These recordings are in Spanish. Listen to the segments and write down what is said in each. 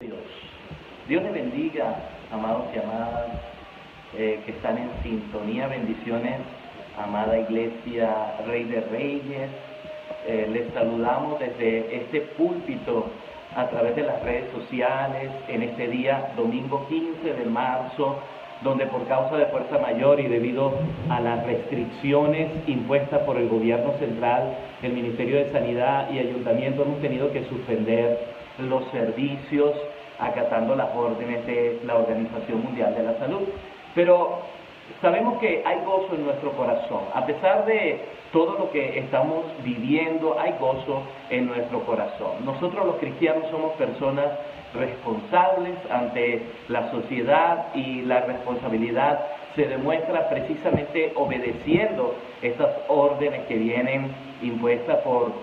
Dios. Dios les bendiga, amados y amadas que están en sintonía. Bendiciones, amada Iglesia Rey de Reyes. Les saludamos desde este púlpito a través de las redes sociales en este día, domingo 15 de marzo, donde por causa de fuerza mayor y debido a las restricciones impuestas por el gobierno central, el Ministerio de Sanidad y Ayuntamiento hemos tenido que suspender los servicios acatando las órdenes de la Organización Mundial de la Salud. Pero sabemos que hay gozo en nuestro corazón. A pesar de todo lo que estamos viviendo, hay gozo en nuestro corazón. Nosotros los cristianos somos personas responsables ante la sociedad y la responsabilidad se demuestra precisamente obedeciendo estas órdenes que vienen impuestas por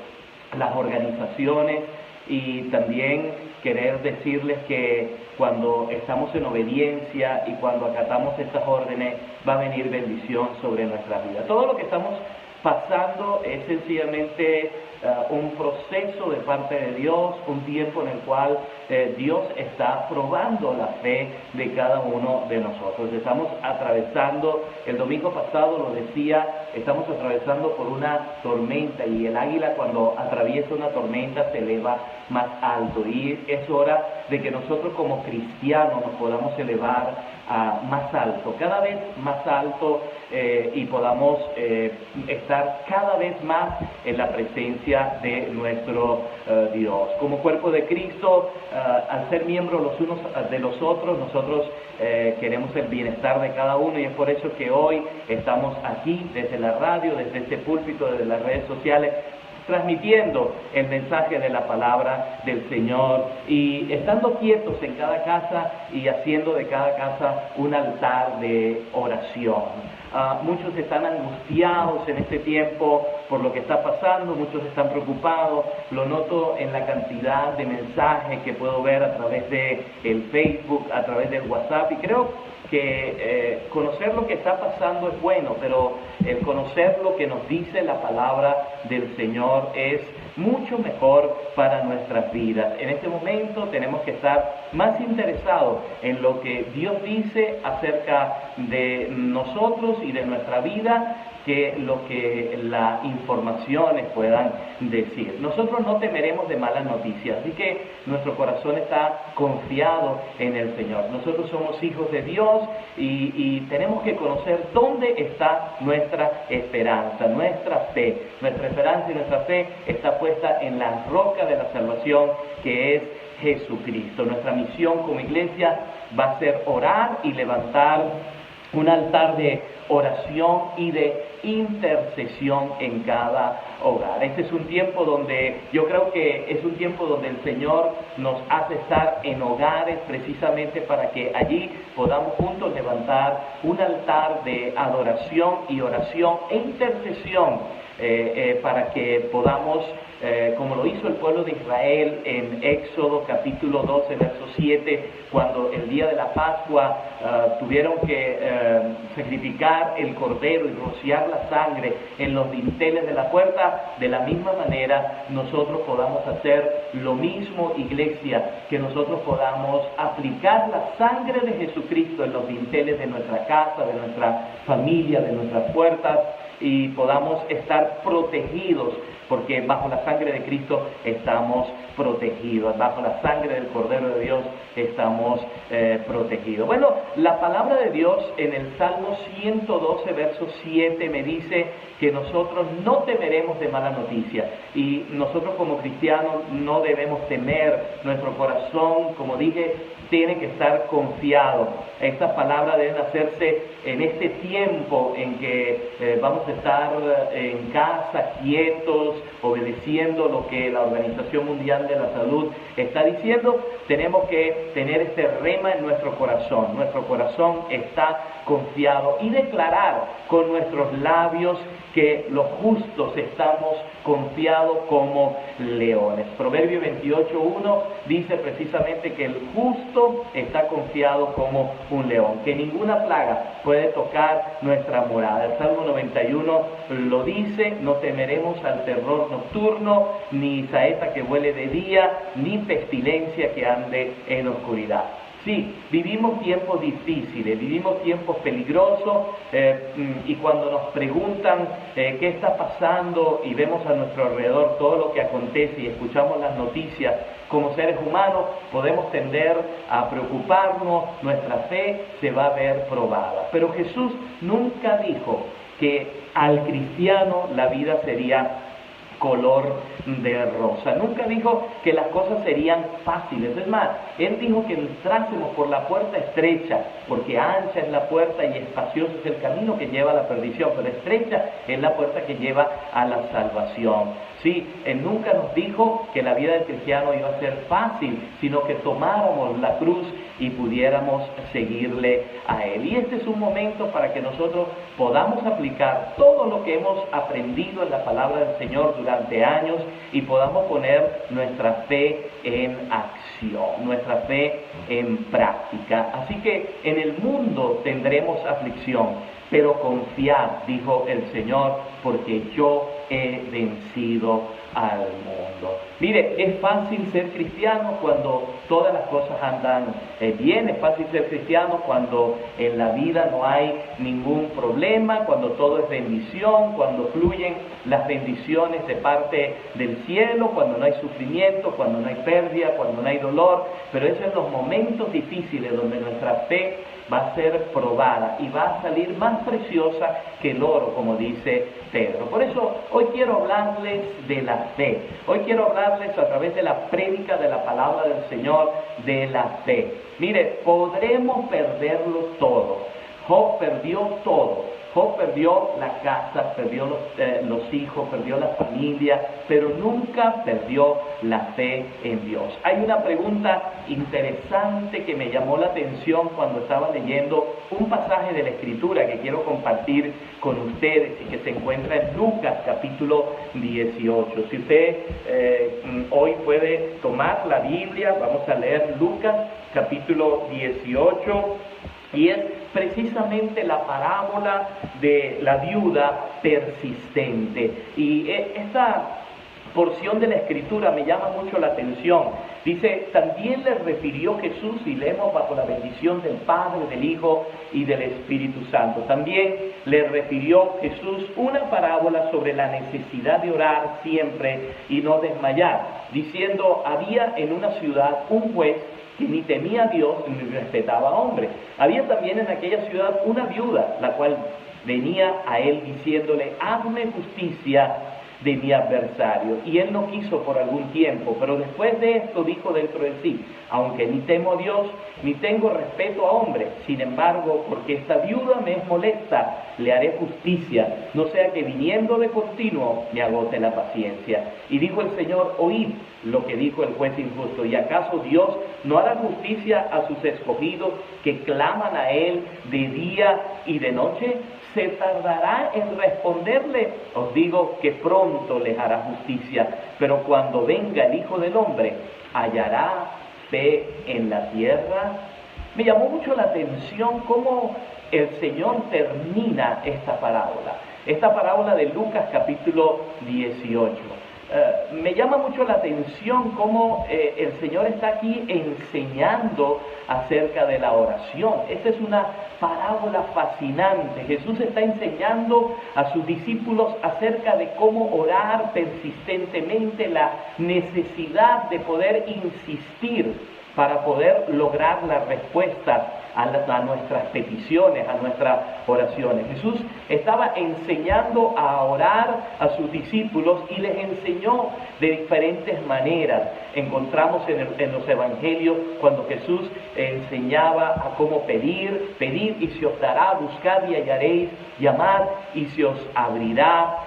las organizaciones, y también querer decirles que cuando estamos en obediencia y cuando acatamos estas órdenes va a venir bendición sobre nuestras vidas. Todo lo que estamos pasando es sencillamente un proceso de parte de Dios, un tiempo en el cual Dios está probando la fe de cada uno de nosotros. Estamos atravesando, el domingo pasado lo decía, estamos atravesando por una tormenta, y el águila cuando atraviesa una tormenta se eleva más alto, y es hora de que nosotros como cristianos nos podamos elevar más alto, cada vez más alto, y podamos estar cada vez más en la presencia de nuestro Dios. Como cuerpo de Cristo, al ser miembros los unos de los otros, nosotros queremos el bienestar de cada uno, y es por eso que hoy estamos aquí desde la radio, desde este púlpito, desde las redes sociales, transmitiendo el mensaje de la palabra del Señor y estando quietos en cada casa y haciendo de cada casa un altar de oración. Muchos están angustiados en este tiempo por lo que está pasando, muchos están preocupados, lo noto en la cantidad de mensajes que puedo ver a través de el Facebook, a través del WhatsApp, y creo que conocer lo que está pasando es bueno, pero el conocer lo que nos dice la palabra del Señor es mucho mejor para nuestras vidas. En este momento tenemos que estar más interesados en lo que Dios dice acerca de nosotros y de nuestra vida que lo que las informaciones puedan decir. Nosotros no temeremos de malas noticias, así que nuestro corazón está confiado en el Señor. Nosotros somos hijos de Dios y tenemos que conocer dónde está nuestra esperanza, nuestra fe. Nuestra esperanza y nuestra fe está puesta en la roca de la salvación, que es Jesucristo. Nuestra misión como iglesia va a ser orar y levantar un altar de oración y de intercesión en cada hogar. Este es un tiempo donde yo creo que es un tiempo donde el Señor nos hace estar en hogares precisamente para que allí podamos juntos levantar un altar de adoración y oración e intercesión para que podamos, como lo hizo el pueblo de Israel en Éxodo capítulo 12, verso 7, cuando el día de la Pascua tuvieron que sacrificar el cordero y rociar la sangre en los dinteles de la puerta, de la misma manera nosotros podamos hacer lo mismo, iglesia, que nosotros podamos aplicar la sangre de Jesucristo en los dinteles de nuestra casa, de nuestra familia, de nuestras puertas, y podamos estar protegidos, porque bajo la sangre de Cristo estamos protegidos, bajo la sangre del Cordero de Dios estamos protegidos. Bueno, la palabra de Dios en el Salmo 112, verso 7 me dice que nosotros no temeremos de mala noticia, y nosotros como cristianos no debemos temer. Nuestro corazón, como dije, tiene que estar confiado. Estas palabras deben hacerse en este tiempo en que vamos a estar en casa, quietos, obedeciendo lo que la Organización Mundial de la Salud está diciendo. Tenemos que tener este rema en nuestro corazón. Nuestro corazón está confiado y declarar con nuestros labios que los justos estamos confiados como leones. Proverbio 28:1 dice precisamente que el justo está confiado como un león, que ninguna plaga puede tocar nuestra morada. El Salmo 91 lo dice: no temeremos al terror terror nocturno, ni saeta que vuele de día, ni pestilencia que ande en oscuridad. Sí, vivimos tiempos difíciles, vivimos tiempos peligrosos, y cuando nos preguntan qué está pasando y vemos a nuestro alrededor todo lo que acontece y escuchamos las noticias, como seres humanos podemos tender a preocuparnos, nuestra fe se va a ver probada. Pero Jesús nunca dijo que al cristiano la vida sería color de rosa. Nunca dijo que las cosas serían fáciles. Es más, Él dijo que entrásemos por la puerta estrecha, porque ancha es la puerta y espacioso es el camino que lleva a la perdición, pero estrecha es la puerta que lleva a la salvación. Sí, Él nunca nos dijo que la vida del cristiano iba a ser fácil, sino que tomáramos la cruz y pudiéramos seguirle a Él. Y este es un momento para que nosotros podamos aplicar todo lo que hemos aprendido en la palabra del Señor durante años y podamos poner nuestra fe en acción, nuestra fe en práctica. Así que en el mundo tendremos aflicción, pero confiad, dijo el Señor, porque yo he vencido al mundo. Mire, es fácil ser cristiano cuando todas las cosas andan bien, es fácil ser cristiano cuando en la vida no hay ningún problema, cuando todo es bendición, cuando fluyen las bendiciones de parte del cielo, cuando no hay sufrimiento, cuando no hay pérdida, cuando no hay dolor, pero es en los momentos difíciles donde nuestra fe va a ser probada y va a salir más preciosa que el oro, como dice Pedro. Por eso hoy quiero hablarles de la fe. Hoy quiero hablarles a través de la prédica de la palabra del Señor de la fe. Mire, podremos perderlo todo. Job perdió todo. Job perdió la casa, perdió los hijos, perdió la familia, pero nunca perdió la fe en Dios. Hay una pregunta interesante que me llamó la atención cuando estaba leyendo un pasaje de la Escritura que quiero compartir con ustedes y que se encuentra en Lucas capítulo 18. Si usted hoy puede tomar la Biblia, vamos a leer Lucas capítulo 18. Y es precisamente la parábola de la viuda persistente. Y esta porción de la Escritura me llama mucho la atención. Dice, también le refirió Jesús, y leemos bajo la bendición del Padre, del Hijo y del Espíritu Santo. También le refirió Jesús una parábola sobre la necesidad de orar siempre y no desmayar, diciendo, había en una ciudad un juez que ni temía a Dios ni respetaba a hombre. Había también en aquella ciudad una viuda, la cual venía a él diciéndole, hazme justicia de mi adversario. Y él no quiso por algún tiempo, pero después de esto dijo dentro de sí, aunque ni temo a Dios, ni tengo respeto a hombre, sin embargo, porque esta viuda me es molesta, le haré justicia, no sea que viniendo de continuo me agote la paciencia. Y dijo el Señor, oíd lo que dijo el juez injusto, ¿y acaso Dios no hará justicia a sus escogidos que claman a Él de día y de noche? ¿Se tardará en responderle? Os digo que pronto les hará justicia, pero cuando venga el Hijo del Hombre, ¿hallará fe en la tierra? Me llamó mucho la atención cómo el Señor termina esta parábola de Lucas capítulo 18. Me llama mucho la atención cómo el Señor está aquí enseñando acerca de la oración. Esta es una parábola fascinante. Jesús está enseñando a sus discípulos acerca de cómo orar persistentemente, la necesidad de poder insistir para poder lograr la respuesta a nuestras peticiones, a nuestras oraciones. Jesús estaba enseñando a orar a sus discípulos y les enseñó de diferentes maneras. Encontramos en los evangelios cuando Jesús enseñaba a cómo pedir y se os dará, buscad y hallaréis, llamad y se os abrirá.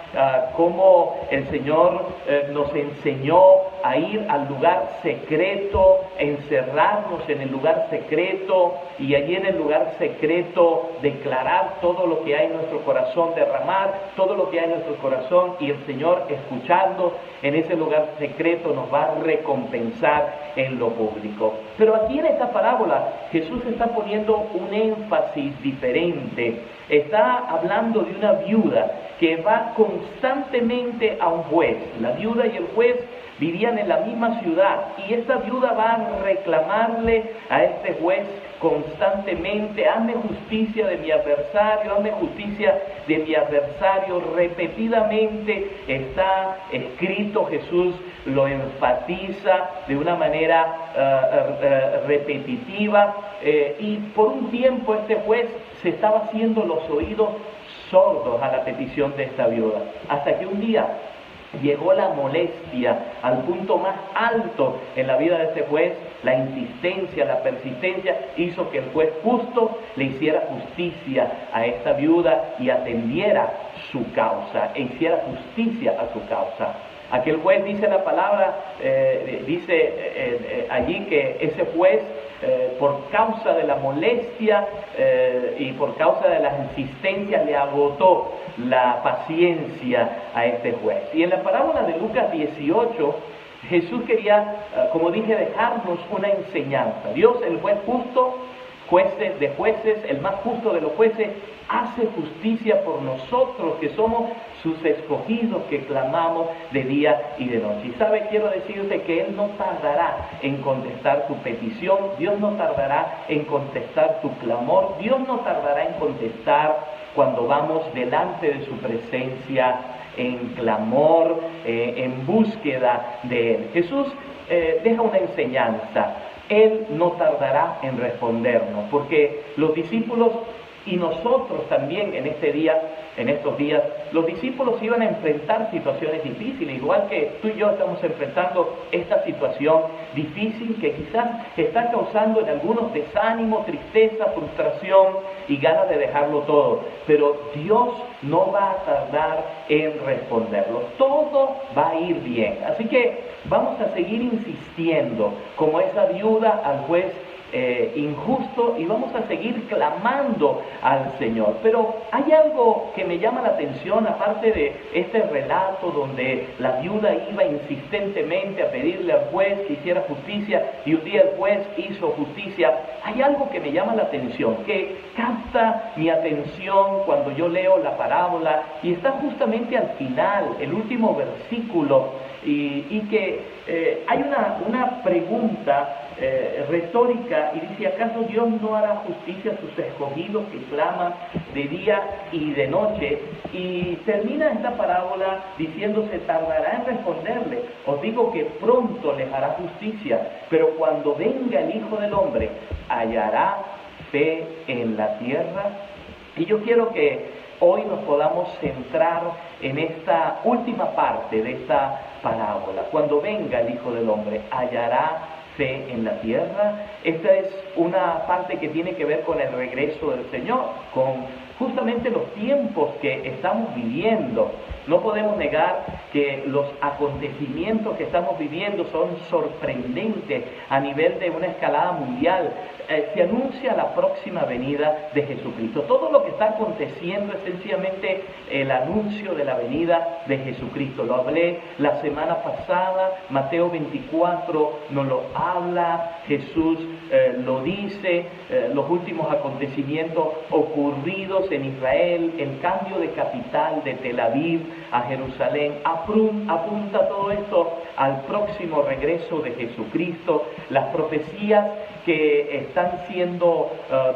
Cómo el Señor nos enseñó a ir al lugar secreto, encerrarnos en el lugar secreto y allí en el lugar secreto declarar todo lo que hay en nuestro corazón, derramar todo lo que hay en nuestro corazón, y el Señor, escuchando en ese lugar secreto, nos va a recompensar en lo público. Pero aquí en esta parábola Jesús está poniendo un énfasis diferente. Está hablando de una viuda que va constantemente a un juez. La viuda y el juez vivían en la misma ciudad, y esta viuda va a reclamarle a este juez constantemente: hazme justicia de mi adversario, hazme justicia de mi adversario. Repetidamente está escrito, Jesús lo enfatiza de una manera repetitiva, y por un tiempo este juez se estaba haciendo los oídos sordos a la petición de esta viuda, hasta que un día llegó la molestia al punto más alto en la vida de este juez. La insistencia, la persistencia hizo que el juez justo le hiciera justicia a esta viuda y atendiera su causa, e hiciera justicia a su causa. Aquel juez, dice la palabra, allí que ese juez, por causa de la molestia y por causa de las insistencias, le agotó la paciencia a este juez. Y en la parábola de Lucas 18, Jesús quería, como dije, dejarnos una enseñanza. Dios, el juez justo, jueces de jueces, el más justo de los jueces, hace justicia por nosotros que somos sus escogidos, que clamamos de día y de noche. Y sabe, quiero decirte que Él no tardará en contestar tu petición, Dios no tardará en contestar tu clamor, Dios no tardará en contestar cuando vamos delante de su presencia en clamor, en búsqueda de Él. Jesús deja una enseñanza: Él no tardará en respondernos, porque los discípulos y nosotros también en estos días, los discípulos iban a enfrentar situaciones difíciles, igual que tú y yo estamos enfrentando esta situación difícil que quizás está causando en algunos desánimo, tristeza, frustración y ganas de dejarlo todo. Pero Dios no va a tardar en responderlo. Todo va a ir bien. Así que vamos a seguir insistiendo como esa viuda al juez injusto, y vamos a seguir clamando al Señor. Pero hay algo que me llama la atención, aparte de este relato donde la viuda iba insistentemente a pedirle al juez que hiciera justicia, y un día el juez hizo justicia. Hay algo que me llama la atención, que capta mi atención cuando yo leo la parábola, y está justamente al final, el último versículo, y que hay una pregunta retórica, y dice: ¿acaso Dios no hará justicia a sus escogidos que claman de día y de noche? Y termina esta parábola diciendo: se tardará en responderle. Os digo que pronto les hará justicia, pero cuando venga el Hijo del Hombre, ¿hallará fe en la tierra? Y yo quiero que hoy nos podamos centrar en esta última parte de esta parábola. Cuando venga el Hijo del Hombre, ¿hallará fe en la tierra? Esta es una parte que tiene que ver con el regreso del Señor, con justamente los tiempos que estamos viviendo. No podemos negar que los acontecimientos que estamos viviendo son sorprendentes a nivel de una escalada mundial. Se anuncia la próxima venida de Jesucristo. Todo lo que está aconteciendo es sencillamente el anuncio de la venida de Jesucristo. Lo hablé la semana pasada, Mateo 24 nos lo habla, Jesús lo dice, los últimos acontecimientos ocurridos en Israel, el cambio de capital de Tel Aviv a Jerusalén, apunta todo esto al próximo regreso de Jesucristo. Las profecías que están siendo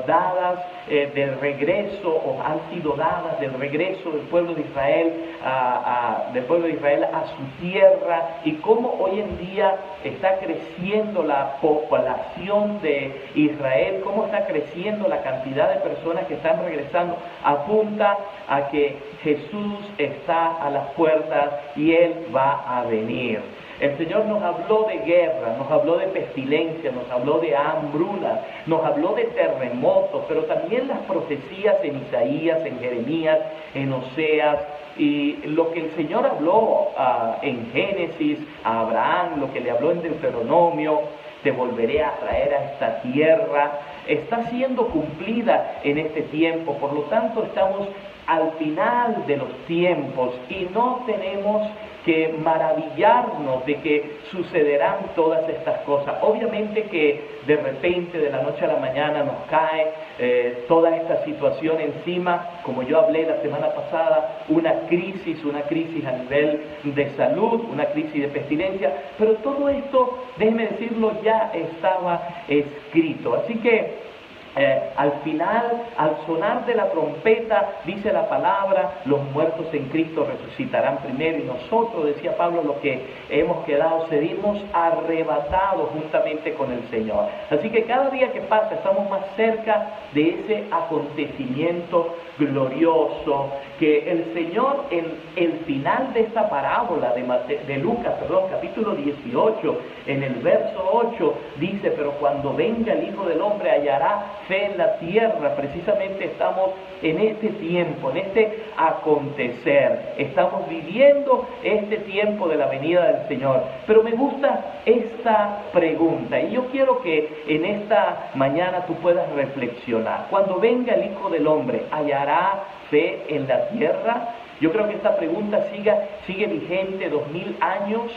dadas del regreso, o han sido dadas del regreso del pueblo de Israel a su tierra, y cómo hoy en día está creciendo la población de Israel, cómo está creciendo la cantidad de personas que están regresando, apunta a que Jesús está a las puertas y Él va a venir. El Señor nos habló de guerra, nos habló de pestilencia, nos habló de hambruna, nos habló de terremotos, pero también las profecías en Isaías, en Jeremías, en Oseas, y lo que el Señor habló en Génesis a Abraham, lo que le habló en Deuteronomio, te volveré a traer a esta tierra, está siendo cumplida en este tiempo. Por lo tanto, estamos al final de los tiempos y no tenemos que maravillarnos de que sucederán todas estas cosas. Obviamente que de repente, de la noche a la mañana, nos cae toda esta situación encima, como yo hablé la semana pasada, una crisis a nivel de salud, una crisis de pestilencia, pero todo esto, déjeme decirlo, ya estaba escrito. Así que al final, al sonar de la trompeta, dice la palabra, los muertos en Cristo resucitarán primero, y nosotros, decía Pablo, los que hemos quedado, seremos arrebatados juntamente con el Señor. Así que cada día que pasa estamos más cerca de ese acontecimiento glorioso que el Señor, en el final de esta parábola de Lucas, capítulo 18, en el verso 8, dice: pero cuando venga el Hijo del Hombre hallará fe en la tierra. Precisamente estamos en este tiempo, en este acontecer, estamos viviendo este tiempo de la venida del Señor. Pero me gusta esta pregunta y yo quiero que en esta mañana tú puedas reflexionar. Cuando venga el Hijo del Hombre, ¿hallará fe en la tierra? Yo creo que esta pregunta sigue vigente 2000 años.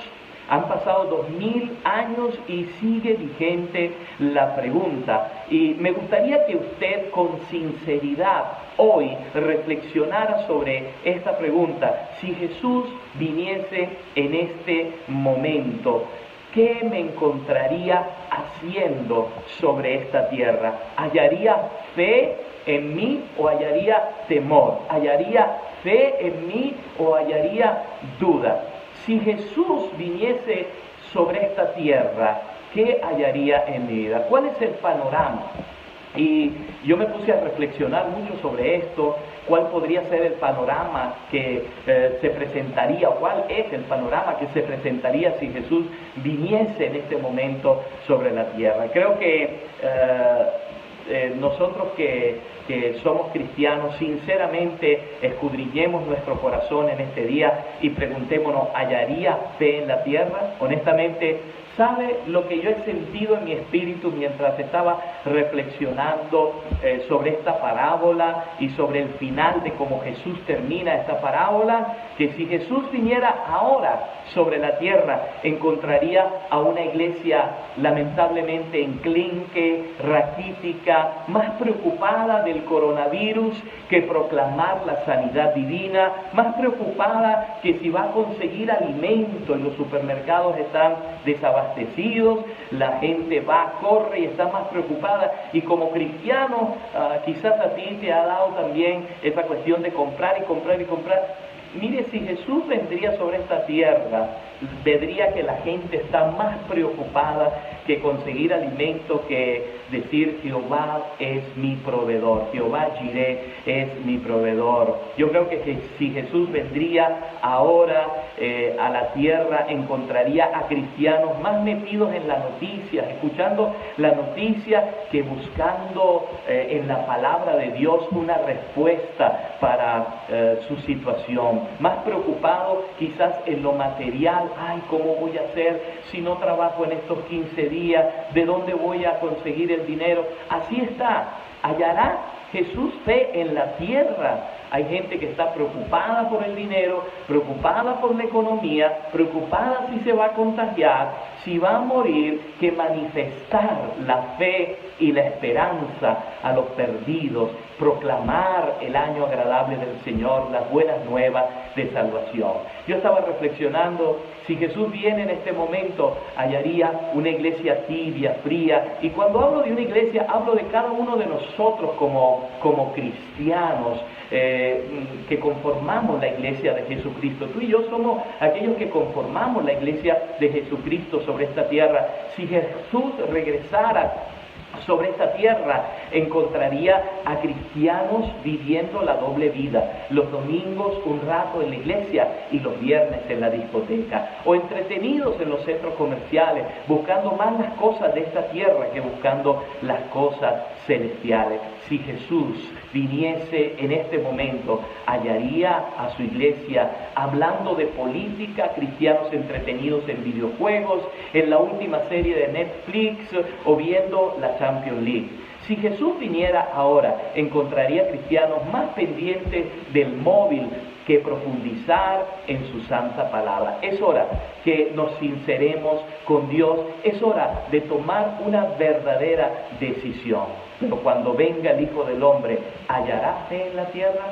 Han pasado 2000 años y sigue vigente la pregunta. Y me gustaría que usted con sinceridad hoy reflexionara sobre esta pregunta. Si Jesús viniese en este momento, ¿qué me encontraría haciendo sobre esta tierra? ¿Hallaría fe en mí o hallaría temor? ¿Hallaría fe en mí o hallaría duda? Si Jesús viniese sobre esta tierra, ¿qué hallaría en mi vida? ¿Cuál es el panorama? Y yo me puse a reflexionar mucho sobre esto, cuál podría ser el panorama que se presentaría, o cuál es el panorama que se presentaría si Jesús viniese en este momento sobre la tierra. Creo que nosotros que somos cristianos, sinceramente escudriñemos nuestro corazón en este día y preguntémonos: ¿hallaría fe en la tierra? Honestamente, ¿sabe lo que yo he sentido en mi espíritu mientras estaba reflexionando sobre esta parábola y sobre el final de cómo Jesús termina esta parábola? Que si Jesús viniera ahora sobre la tierra, encontraría a una iglesia lamentablemente enclenque, raquítica, más preocupada del coronavirus que proclamar la sanidad divina, más preocupada que si va a conseguir alimento y los supermercados están desabastecidos, la gente va, corre y está más preocupada. Y como cristiano, quizás a ti te ha dado también esa cuestión de comprar y comprar y comprar. Mire, si Jesús vendría sobre esta tierra, vería que la gente está más preocupada que conseguir alimento, que decir: Jehová es mi proveedor, Jehová Jireh es mi proveedor. Yo creo que si Jesús vendría ahora a la tierra, encontraría a cristianos más metidos en las noticias, escuchando la noticia, que buscando en la palabra de Dios una respuesta para su situación, más preocupados quizás en lo material. Ay, ¿cómo voy a hacer si no trabajo en estos 15 días? ¿De dónde voy a conseguir el dinero? Así está. ¿Hallará Jesús fe en la tierra? Hay gente que está preocupada por el dinero, preocupada por la economía, preocupada si se va a contagiar, si va a morir, que manifestar la fe y la esperanza a los perdidos, proclamar el año agradable del Señor, las buenas nuevas de salvación. Yo estaba reflexionando, si Jesús viene en este momento, hallaría una iglesia tibia, fría, y cuando hablo de una iglesia, hablo de cada uno de nosotros como cristianos, que conformamos la iglesia de Jesucristo. Tú y yo somos aquellos que conformamos la iglesia de Jesucristo sobre esta tierra. Si Jesús regresara Sobre esta tierra encontraría a cristianos viviendo la doble vida, los domingos un rato en la iglesia y los viernes en la discoteca, o entretenidos en los centros comerciales, buscando más las cosas de esta tierra que buscando las cosas celestiales. Si Jesús viniese en este momento, hallaría a su iglesia hablando de política, cristianos entretenidos en videojuegos, en la última serie de Netflix o viendo la Champions League. Si Jesús viniera ahora, encontraría cristianos más pendientes del móvil que profundizar en su santa palabra. Es hora que nos sinceremos con Dios, es hora de tomar una verdadera decisión. Pero cuando venga el Hijo del Hombre, ¿hallará fe en la tierra?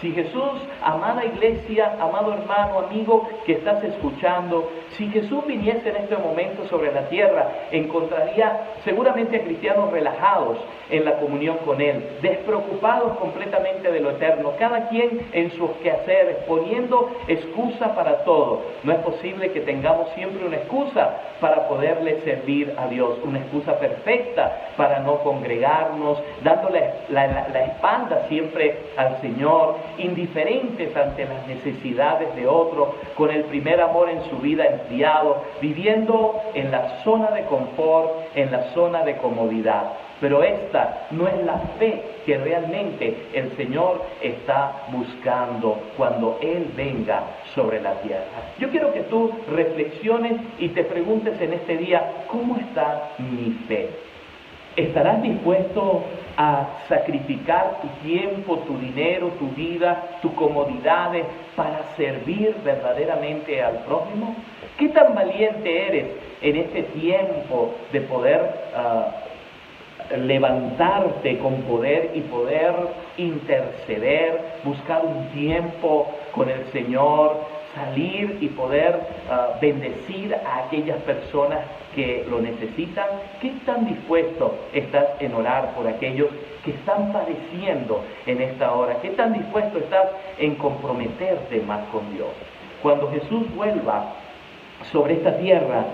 Si Jesús, amada iglesia, amado hermano, amigo que estás escuchando, si Jesús viniese en este momento sobre la tierra, encontraría seguramente a cristianos relajados en la comunión con Él, despreocupados completamente de lo eterno, cada quien en sus quehaceres, poniendo excusa para todo. No es posible que tengamos siempre una excusa para poderle servir a Dios, una excusa perfecta para no congregarnos, dándole la espalda siempre al Señor, indiferentes ante las necesidades de otro, con el primer amor en su vida enfriado, viviendo en la zona de confort, en la zona de comodidad. Pero esta no es la fe que realmente el Señor está buscando cuando Él venga sobre la tierra. Yo quiero que tú reflexiones y te preguntes en este día, ¿cómo está mi fe? ¿Estarás dispuesto a sacrificar tu tiempo, tu dinero, tu vida, tus comodidades para servir verdaderamente al prójimo? ¿Qué tan valiente eres en este tiempo de poder levantarte con poder y poder interceder, buscar un tiempo con el Señor, salir y poder bendecir a aquellas personas que lo necesitan? ¿Qué tan dispuesto estás en orar por aquellos que están padeciendo en esta hora? ¿Qué tan dispuesto estás en comprometerte más con Dios? Cuando Jesús vuelva sobre esta tierra,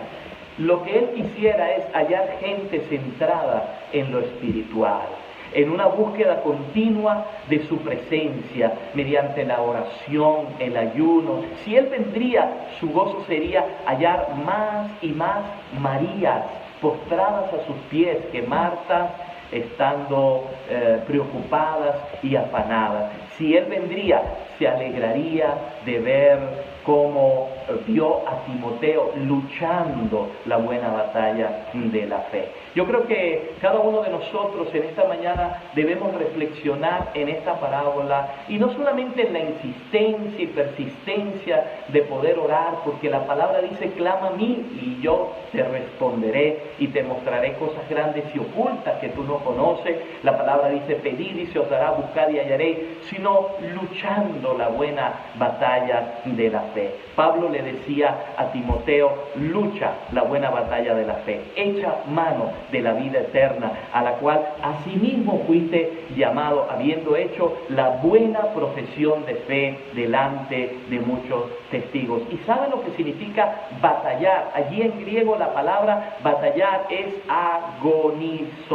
lo que Él quisiera es hallar gente centrada en lo espiritual, en una búsqueda continua de su presencia, mediante la oración, el ayuno. Si Él vendría, su gozo sería hallar más y más Marías postradas a sus pies que Marta, estando preocupadas y afanadas. Si Él vendría, se alegraría de ver cómo vio a Timoteo luchando la buena batalla de la fe. Yo creo que cada uno de nosotros en esta mañana debemos reflexionar en esta parábola, y no solamente en la insistencia y persistencia de poder orar, porque la palabra dice, clama a mí y yo te responderé y te mostraré cosas grandes y ocultas que tú no conoces. La palabra dice, pedid y se os dará, buscad y hallaréis, sino luchando la buena batalla de la fe. Pablo le decía a Timoteo, lucha la buena batalla de la fe, echa mano de la vida eterna, a la cual asimismo fuiste llamado, habiendo hecho la buena profesión de fe delante de muchos testigos. ¿Y saben lo que significa batallar? Allí en griego la palabra batallar es agonizomai,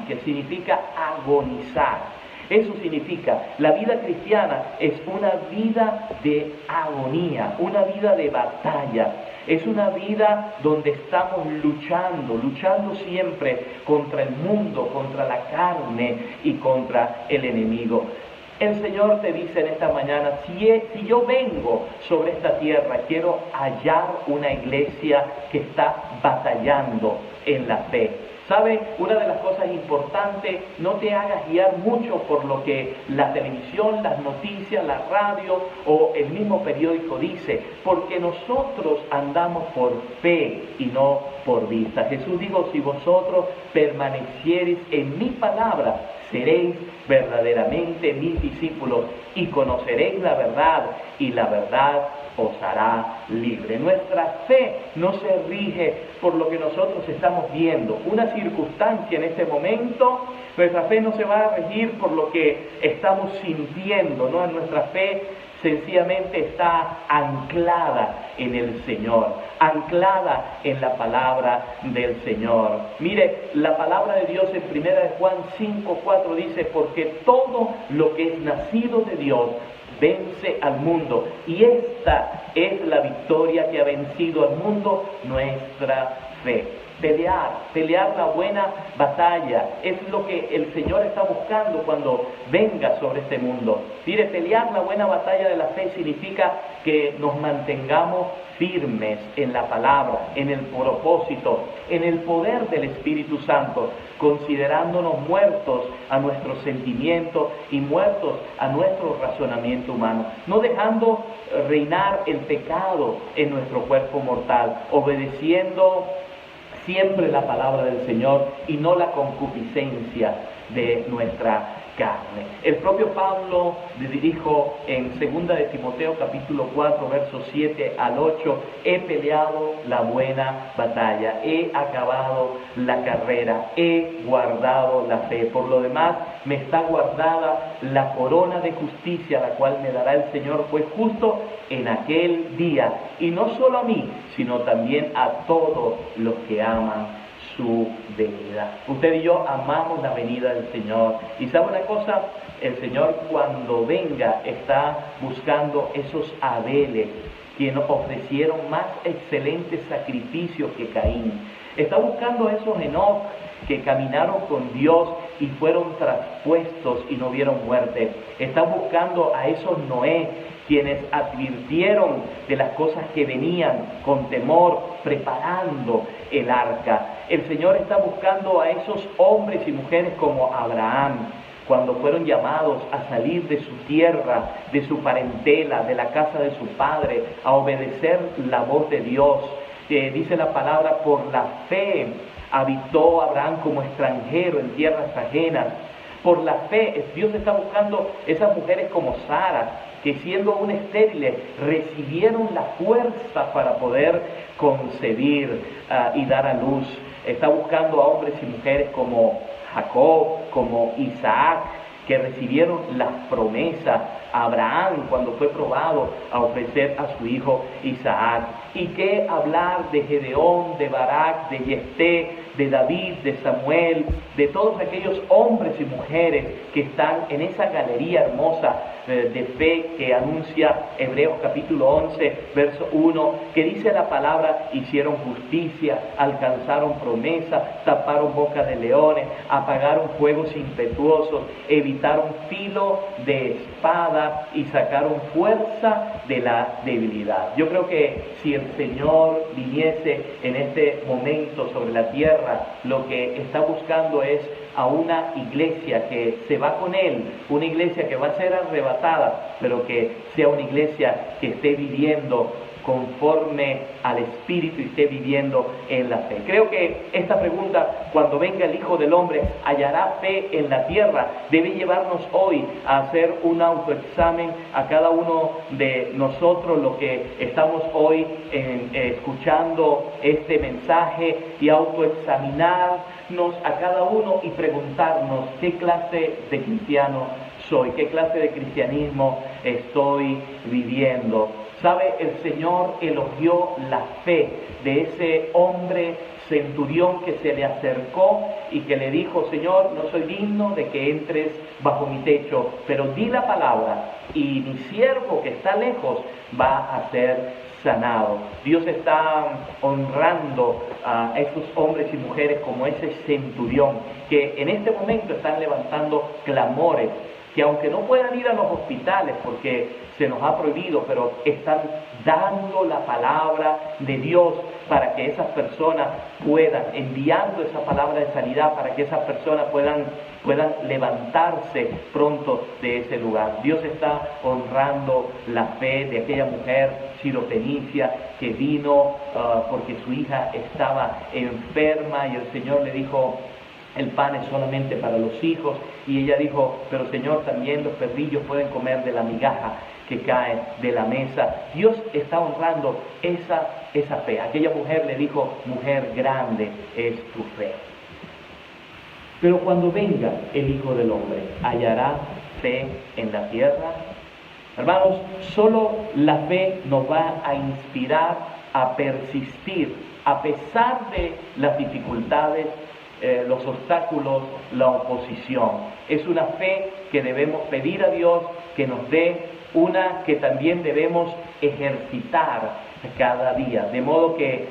que significa agonizar. Eso significa, la vida cristiana es una vida de agonía, una vida de batalla. Es una vida donde estamos luchando siempre contra el mundo, contra la carne y contra el enemigo. El Señor te dice en esta mañana, si yo vengo sobre esta tierra, quiero hallar una iglesia que está batallando en la fe. ¿Sabe? Una de las cosas importantes, no te hagas guiar mucho por lo que la televisión, las noticias, la radio o el mismo periódico dice, porque nosotros andamos por fe y no por vista. Jesús dijo, si vosotros permaneciereis en mi palabra, seréis verdaderamente mis discípulos y conoceréis la verdad, y la verdad os hará libre. Nuestra fe no se rige por lo que nosotros estamos viendo, una circunstancia en este momento. Nuestra fe no se va a regir por lo que estamos sintiendo, ¿no? Nuestra fe sencillamente está anclada en el Señor, anclada en la palabra del Señor. Mire, la palabra de Dios en 1 de Juan 5:4 dice, porque todo lo que es nacido de Dios vence al mundo, y esta es la victoria que ha vencido al mundo, nuestra fe. Pelear la buena batalla, es lo que el Señor está buscando cuando venga sobre este mundo. Mire, pelear la buena batalla de la fe significa que nos mantengamos firmes en la palabra, en el propósito, en el poder del Espíritu Santo, considerándonos muertos a nuestros sentimientos y muertos a nuestro razonamiento humano, no dejando reinar el pecado en nuestro cuerpo mortal, obedeciendo siempre la palabra del Señor y no la concupiscencia de nuestra carne. El propio Pablo le dijo en 2 de Timoteo capítulo 4 versos 7 al 8, he peleado la buena batalla, he acabado la carrera, he guardado la fe. Por lo demás, me está guardada la corona de justicia, la cual me dará el Señor, pues justo en aquel día, y no solo a mí, sino también a todos los que aman su venida. Usted y yo amamos la venida del Señor. Y ¿sabe una cosa? El Señor cuando venga está buscando esos Abeles que nos ofrecieron más excelentes sacrificios que Caín. Está buscando esos Enoc que caminaron con Dios y fueron traspuestos y no vieron muerte. Está buscando a esos Noé, quienes advirtieron de las cosas que venían con temor, preparando el arca. El Señor está buscando a esos hombres y mujeres como Abraham, cuando fueron llamados a salir de su tierra, de su parentela, de la casa de su padre, a obedecer la voz de Dios. Dice la palabra, por la fe habitó Abraham como extranjero en tierras ajenas. Por la fe, Dios está buscando esas mujeres como Sara, que siendo aún estériles, recibieron la fuerza para poder concebir y dar a luz. Está buscando a hombres y mujeres como Jacob, como Isaac, que recibieron las promesas. Abraham, cuando fue probado a ofrecer a su hijo Isaac. Y qué hablar de Gedeón, de Barak, de Jefté, de David, de Samuel, de todos aquellos hombres y mujeres que están en esa galería hermosa de fe que anuncia Hebreos capítulo 11, verso 1, que dice la palabra, hicieron justicia, alcanzaron promesa, taparon boca de leones, apagaron fuegos impetuosos, evitaron filo de espada y sacaron fuerza de la debilidad. Yo creo que si el Señor viniese en este momento sobre la tierra, lo que está buscando es a una iglesia que se va con Él, una iglesia que va a ser arrebatada, pero que sea una iglesia que esté viviendo conforme al Espíritu y esté viviendo en la fe. Creo que esta pregunta, cuando venga el Hijo del Hombre, ¿hallará fe en la tierra?, debe llevarnos hoy a hacer un autoexamen a cada uno de nosotros, los que estamos hoy escuchando este mensaje, y autoexaminarnos a cada uno y preguntarnos qué clase de cristiano soy, qué clase de cristianismo estoy viviendo. ¿Sabe? El Señor elogió la fe de ese hombre centurión que se le acercó y que le dijo, Señor, no soy digno de que entres bajo mi techo, pero di la palabra y mi siervo que está lejos va a ser sanado. Dios está honrando a esos hombres y mujeres como ese centurión que en este momento están levantando clamores, que aunque no puedan ir a los hospitales porque se nos ha prohibido, pero están dando la palabra de Dios para que esas personas puedan, enviando esa palabra de sanidad para que esas personas puedan levantarse pronto de ese lugar. Dios está honrando la fe de aquella mujer sirofenicia que vino porque su hija estaba enferma y el Señor le dijo, el pan es solamente para los hijos, y ella dijo, pero Señor, también los perrillos pueden comer de la migaja que cae de la mesa. Dios está honrando esa fe. Aquella mujer le dijo, mujer, grande es tu fe. Pero cuando venga el Hijo del Hombre, ¿hallará fe en la tierra? Hermanos, solo la fe nos va a inspirar a persistir a pesar de las dificultades, los obstáculos, la oposición. Es una fe que debemos pedir a Dios que nos dé, una que también debemos ejercitar cada día, de modo que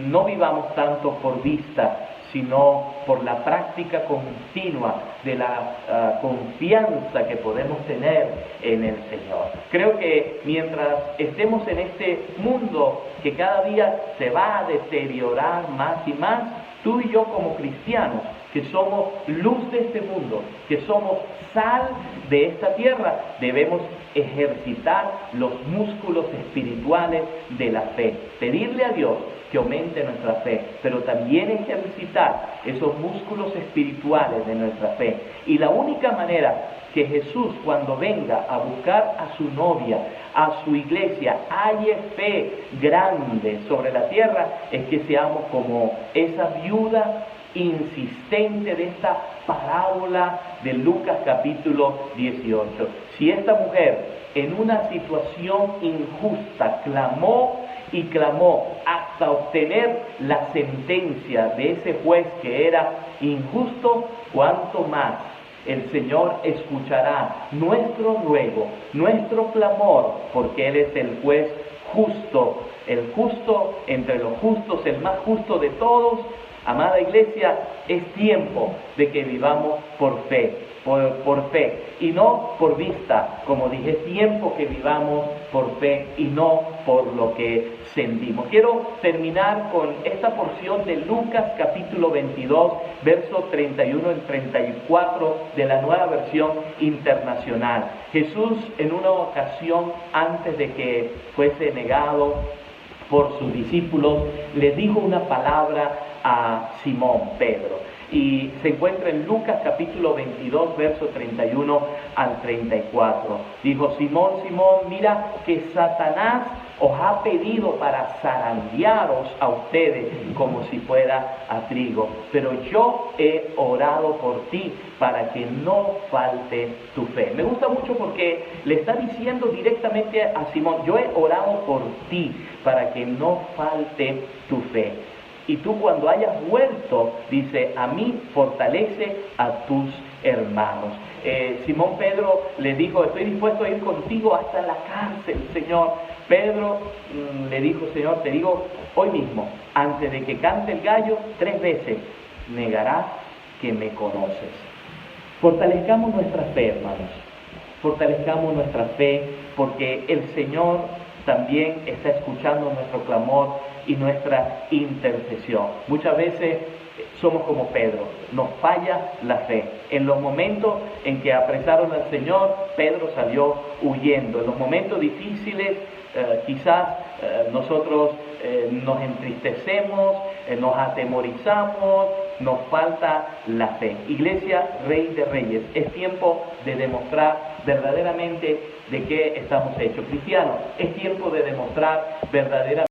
no vivamos tanto por vista, sino por la práctica continua de la confianza que podemos tener en el Señor. Creo que mientras estemos en este mundo que cada día se va a deteriorar más y más, tú y yo como cristianos, que somos luz de este mundo, que somos sal de esta tierra, debemos ejercitar los músculos espirituales de la fe, pedirle a Dios que aumente nuestra fe, pero también ejercitar esos músculos espirituales de nuestra fe. Y la única manera que Jesús, cuando venga a buscar a su novia, a su iglesia, halle fe grande sobre la tierra, es que seamos como esa viuda insistente de esta parábola de Lucas capítulo 18. Si esta mujer en una situación injusta clamó y clamó hasta obtener la sentencia de ese juez que era injusto, cuánto más el Señor escuchará nuestro ruego, nuestro clamor, porque Él es el juez justo, el justo entre los justos, el más justo de todos. Amada iglesia, es tiempo de que vivamos por fe, por fe y no por vista. Como dije, es tiempo que vivamos por fe y no por lo que sentimos. Quiero terminar con esta porción de Lucas capítulo 22, versos 31 y 34 de la Nueva Versión Internacional. Jesús, en una ocasión antes de que fuese negado por sus discípulos, les dijo una palabra a Simón Pedro, y se encuentra en Lucas capítulo 22, verso 31 al 34. Dijo: Simón, Simón, mira que Satanás os ha pedido para zarandearos a ustedes como si fuera a trigo, pero yo he orado por ti para que no falte tu fe. Me gusta mucho porque le está diciendo directamente a Simón: yo he orado por ti para que no falte tu fe. Y tú, cuando hayas vuelto, dice, a mí fortalece a tus hermanos. Simón Pedro le dijo: estoy dispuesto a ir contigo hasta la cárcel, Señor. Pedro le dijo: Señor, te digo hoy mismo, antes de que cante el gallo, 3 veces negarás que me conoces. Fortalezcamos nuestra fe, hermanos. Fortalezcamos nuestra fe, porque el Señor también está escuchando nuestro clamor y nuestra intercesión. Muchas veces somos como Pedro, nos falla la fe. En los momentos en que apresaron al Señor, Pedro salió huyendo. En los momentos difíciles, quizás nosotros nos entristecemos, nos atemorizamos, nos falta la fe. Iglesia, Rey de Reyes, es tiempo de demostrar verdaderamente de qué estamos hechos. Cristianos, es tiempo de demostrar verdaderamente